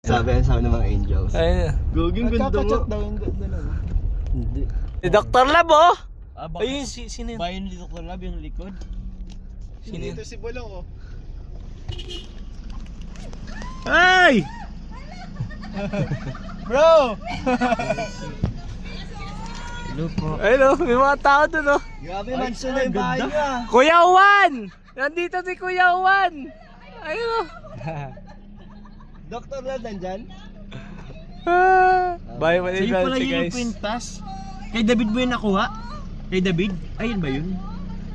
Sabi ng mga angels. Ayun. Guging ganda mo. Nagkakachat daw yung dalawa. Hindi. Si Dr. Lab oh! Ayun, sino yun? Bayan ni Dr. Lab yung likod. Sino yun? Dito si Bolong oh. Ay! Bro! Hello po. Ayun oh, may mga tao dun oh. Grabe, mansion na yung bahay niya. Kuya Juan! Nandito si Kuya Juan! Ayun oh. Dr. Lab nandyan? Bye, Sa'yo maliban pala si yun yung guys. kwintas. Kay David mo yung nakuha? Kay David? Ayun ba yun?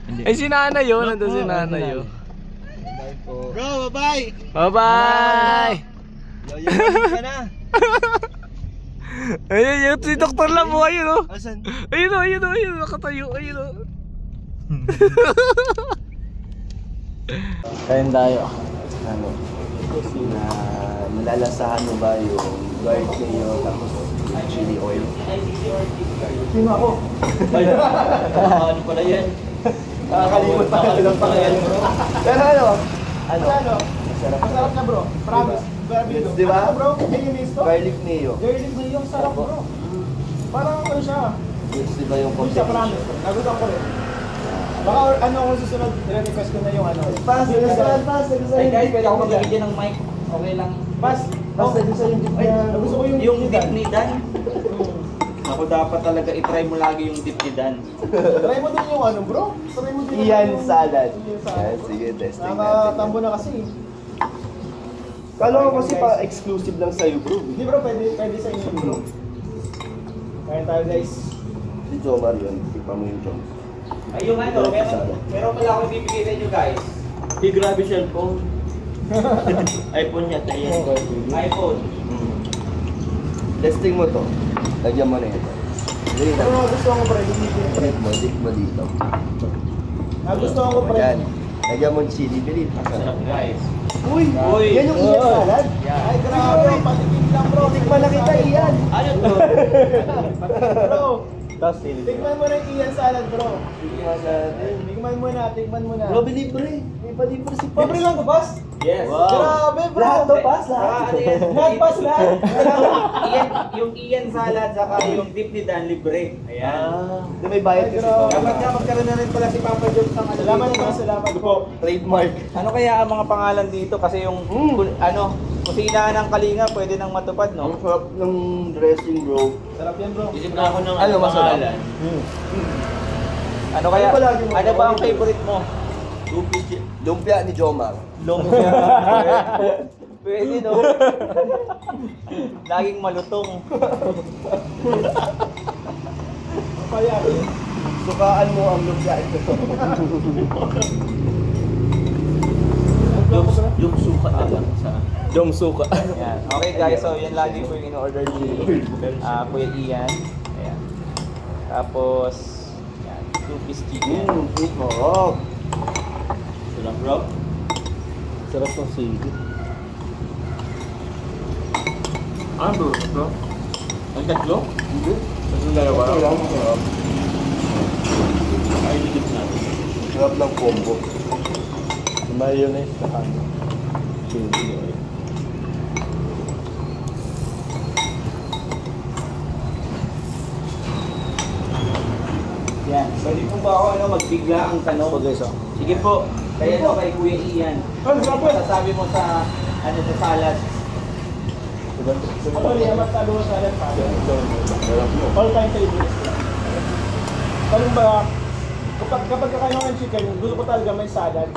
Hindi. Ay, si Nanay yun. Nandun si Nanay yun. Bye po. Bro, bye-bye! Bye-bye! Yoyo ka na. Ayun, yung si Dr. Lab oh. Ayun oh. Asan? Ayun oh, ayun oh, ayun. Nakatayo, ayun oh. Kain tayo. Ano? Na nalalasahan mo ba yung guard niyo tapos chili oil? Sino ako? Ay, ano pala yan? Nakakalimot pala yan. Pero ano? Ano? Masarap. Masarap na bro. Promise. Barbie Di ba? Ano bro? Mayonnaise to? Garlic mayo. Garlic na yung sarap bro. Parang ano siya? Yes, di ba yung Yung sa promise. Nagutom ko rin. Baka ano kung susunod, re-request ko na yung ano. Pass, pass. Ay guys, pwede ako magbigyan ng mic. Okay lang. Pass. Pass, gusto yung dip niya. Gusto ko Yung dip ni Dan. Ako dapat talaga i-try mo lagi yung dip ni Dan. Try mo din yung ano bro. Try mo din Iyan yung salad. Iyan salad. Yan, sige, testing Nakatambo natin. na kasi. Kala ko kasi pa exclusive lang sa'yo, bro. Hindi bro, pwede sa inyo bro. Kain tayo guys. Si Jomar yun, tikpa mo yung Jom. Ay yung ano, meron pala ako ibibigay sa inyo guys. Hey, grabe cellphone. iPhone niya, tayo. iPhone. Testing mo to. Lagyan mo na ito. Pero nagustuhan ko pre, Dip mo dito. nagustuhan ko pre. Yan. Lagyan mo yung chili, bilit. Sarap guys. Uy! Yan yung iyan salad? Ay grabe, patikim lang bro. Tikman na kita, iyan. Ano to? Bro, Tapos chili. tikman mo na yung iyan salad bro. Tikman natin. Tikman mo na. Grabe, libre. May pa-libre si Pops. Pobre lang to pass? Yes. Wow. Grabe bro. Lahat to, Pass. Ano yan? Lahat pass lahat. Yung Ian salad saka yung dip ni Dan libre. Ayan. Di may bayad kasi Ay, to. Dapat nga magkaroon na rin pala si Papa Job ng ano Salamat dito, po, no? salamat po. Trademark. Ano kaya ang mga pangalan dito? Kasi yung ano, kusina ng Kalinga pwede nang matupad, Ang no? sarap ng dressing, bro. Sarap yan bro. Isip na ako ng Ano masarap? Ano kaya? Ano palagi mo? Ano ba ang favorite mo? Lumpia ni Jomar. Lumpia. Pwede, no? Laging malutong. Kaya Sukaan mo ang lumpia ito. Yung suka na lang sa... Dong suka. Yan. Okay guys, so yan lagi po yung in-order ni Kuya Ian. Ayan. Tapos, yan, 2-piece chicken. Sarap. Sarap bro. Sarap ng sili. Ano bro? Ang tatlo? Hindi. Tatlo dalawa? Ito lang, sarap. Ay, ligit natin. Sarap ng combo. Mayonnaise sa kanya. Chili oil. Yan. Pwede po ba ako magbigla ang tanong? Sige po. Kaya ano kay Kuya Ian? Ay, Ano grabe. masasabi mo sa sa salad? Ano niya matalo sa salad pa? All time favorites ko. Talong ba, kapag kakain ako ng chicken, gusto ko talaga may salad.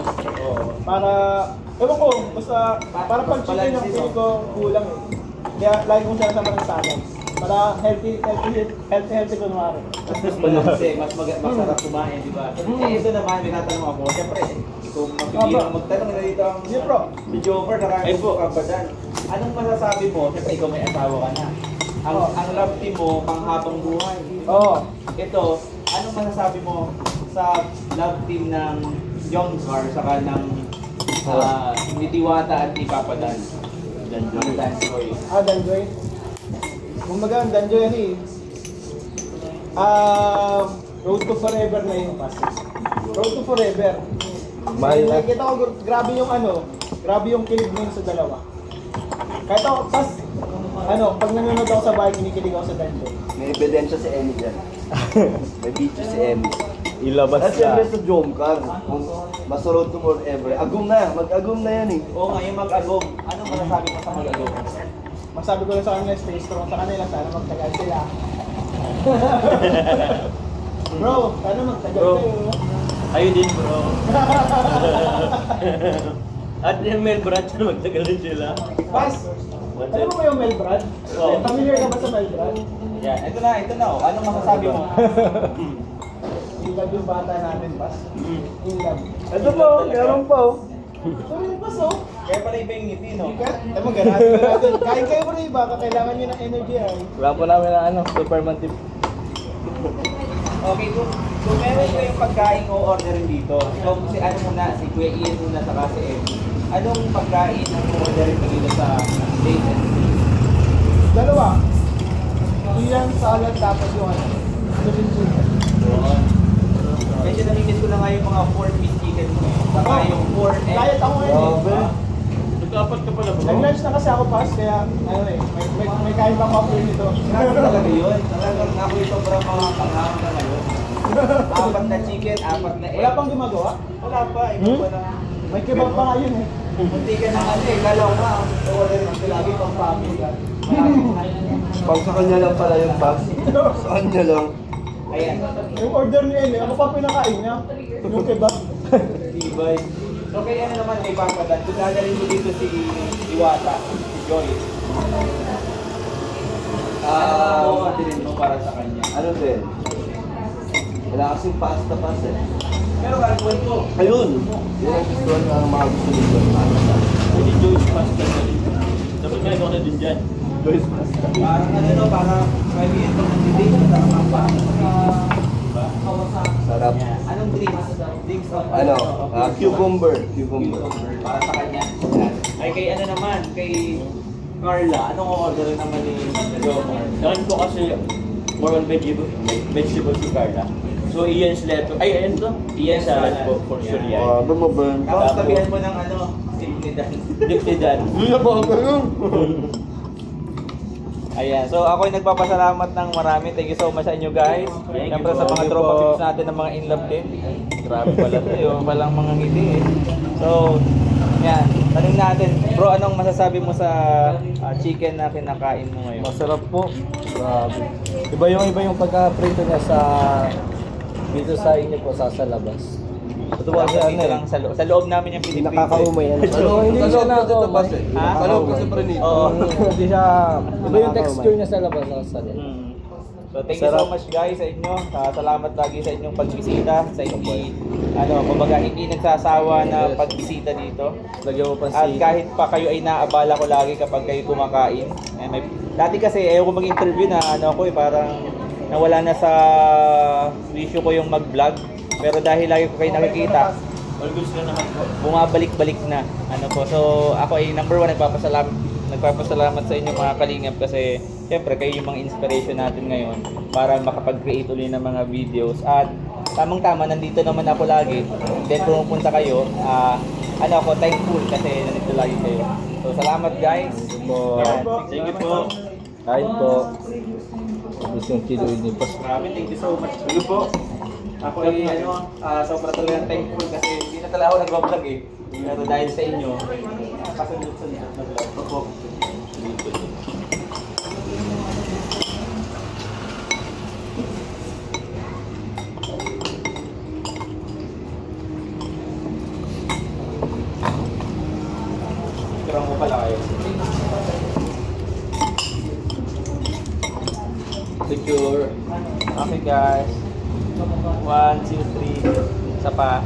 Para, ewan ko, basta, para pag chicken ang pili ko kulang eh. Kaya lagi kong sinasama ng salad. Para healthy kunwari. Kasi masarap kumain, di ba? Eh, ito naman, may tatanong ako. Siyempre, ikaw mapipili mo magtanong na dito ang Hindi bro. videover, nakakita ka ba dyan? Anong masasabi mo? Siyempre, ikaw may asawa ka na. Ang love team mo, panghabang buhay. Oo. Ito, anong masasabi mo sa love team ng John Carr saka ng ni Diwata at ni Papa Dan? Danjoy. Danjoy. Kumbaga, ang Danjoy yan eh. Road to forever na yung pass. Road to forever. Mahal na. Nakikita ko, grabe yung ano, grabe yung kilig mo yun sa dalawa. Kahit ako, pas, Ano, pag nanonood ako sa bahay, kinikilig ako sa Danjo. May ebidensya si Emmy dyan. May video si Emmy. Ilabas At syempre sa Jomcar, kung masurod to forever, agum na, mag-agum na yan eh. Oo nga, yung mag-agom. Anong masasabi mo sa mag-agom? Masabi ko lang sa kanila, stay strong sa kanila, sana magtagal sila. Bro, sana magtagal Bro. kayo. Ayun din bro. At yung Mel Branch na magtagal rin sila. Pas, alam mo ba yung Melbrad? Oo. Familiar ka ba sa Melbrad? Yan, ito na. Oh. Anong masasabi mo? In love yung bata namin, Pas. In love. Ito po, meron pa oh. Sorry, Pas, oh. Kaya pala iba yung ngiti, no? Ika, mo ganun. Kain kayo bro, iba, kailangan nyo ng energy ay. Wala po namin na ano, Superman tip. Okay, kung meron ko yung pagkain o orderin dito, ikaw si ano muna, si Kuya Ian muna sa kasi anong pagkain ang orderin mo dito sa Date and Sleep? Dalawa. Iyan, salad, tapos yung ano. Chicken chicken. Medyo namimiss ko na nga yung mga 4-piece chicken mo. Saka yung 4 egg. Diet ako ngayon eh. Grabe. Nagkapat ka pala bro. Nag-lunch na kasi ako, Pas, kaya ano eh, may kain pang offer nito. Grabe talaga yun. Talagang ako yung sobrang mga panghahang na ngayon. 4 na chicken, 4 na egg. Wala pang gumagawa? Wala pa, iba pa na. May kebab pa nga yun eh. Munti ka na ano eh, galaw ka. Orderin mo lagi pang family ka. Pag sa kanya lang pala yung box. Sa kanya lang. Ayan. Yung order niya eh, ako pa pinakain niya. Yung kebab. Tibay. So kay ano naman kay Papa Dan, kung dadalhin mo dito si Diwata, si Joy. Ano ang orderin mo para sa kanya? Ano din? Wala kasing pasta eh. Pero kalkuhan ko. Ayun! Yun ang gusto ng mga gusto nito. Hindi Joyce Pasta na rin. Dapat nga ikaw na din dyan. Joyce pasta. Parang ano no, parang may ito ng drinks sa mga Sarap. Anong drinks? Drinks of Ano? Cucumber. Cucumber. Para sa kanya. Ay kay ano naman, kay Carla, anong orderin naman ni Jomar? Sa akin po kasi more on vegetable si Carla. So Ian's letter, ay ayan to, Ian's salad po for sure yan. Ano mo ba yun? Tapos tabihan mo ng ano, Signidan. Diptidan. Hindi na ba ako yun? Ayan, so ako ay nagpapasalamat ng marami. Thank you so much sa inyo guys. Thank you Siyempre sa po. mga tropa pips natin ng mga in love din. Grabe pala tayo, walang mga ngiti eh. So, yan, tanong natin, bro, anong masasabi mo sa chicken na kinakain mo ngayon? Masarap po. Grabe. Iba yung pagka-prito niya dito sa inyo po sa labas. Ito po kasi ano Dito lang sa loob namin yung Pilipinas. Nakakaumay yan. Hindi siya nakakaumay. Ha? Sa loob kasi prinito. Oo. Hindi siya, iba yung texture niya sa labas sa loob. So thank you so much guys sa inyo. Salamat lagi sa inyong pagbisita, sa hindi kumbaga hindi nagsasawa na pagbisita dito. Lagyan mo pa At kahit pa kayo ay naabala ko lagi kapag kayo kumakain. Dati kasi ayaw ko mag-interview na parang nawala na sa issue ko yung mag-vlog. Pero dahil lagi ko kayo nakikita, all goods na naman po. bumabalik-balik na. So ako ay number 1 nagpapasalamat sa inyo mga kalingap kasi syempre kayo yung mga inspiration natin ngayon para makapag-create ulit ng mga videos. At tamang-tama nandito naman ako lagi. Then pumupunta kayo, ako thankful kasi nandito lagi kayo. So salamat guys. Yan. Thank you po. Kahit po. Gusto yung kiloin ni Pas. Grabe, thank you so much. Thank you po. Ako ay sobra talagang thankful kasi hindi na talaga ako nag-vlog eh. Pero dahil sa inyo, kasunod-sunod na vlog po. Tirang mo pala kayo. Secure. Okay guys. 1, 2, 3. Isa pa.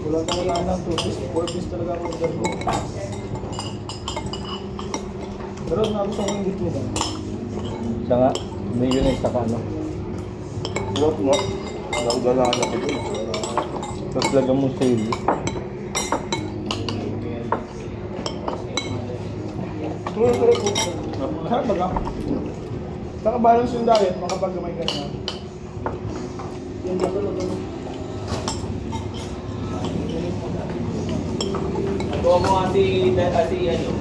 Wala talaga ng 2-piece, 4-piece talaga ang order ko. Pero nagustuhan ko yung git nila. Siya nga. Mayonnaise saka ano. Sarap mo. Nagdala na ko dun. Tapos lagyan mo sili. Sarap baga. Nakabalance yung diet, makapag gamay ka na. Yung Kuha mo nga si ano,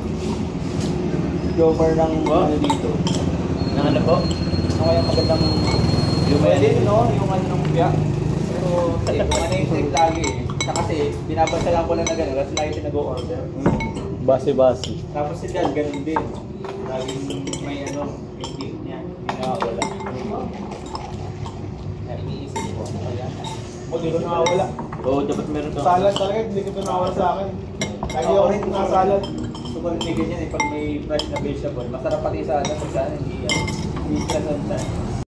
Jomar ng ano dito. Nang ano po? Ano kaya magandang yung pwede no, yung ano ng biyak. Pero kasi kung ano yung trip lagi eh. Siya kasi binabasa lang ko lang na gano'n kasi lagi siya nag-o-order. Base-base. Tapos si Dad ganun din. Laging may ano, yung tip niya, hindi nakawala. Kaya iniisip ko, kaya. O, di ko nakawala. Oo, dapat meron to. Salad talaga, hindi ko ito nakawala sa akin. Lagi Ako ako rin, na salad. Gusto ko rin may ganyan eh, pag may fresh na vegetable. Masarap pati sa ano, pag saan hindi yan. Hindi stress on siya.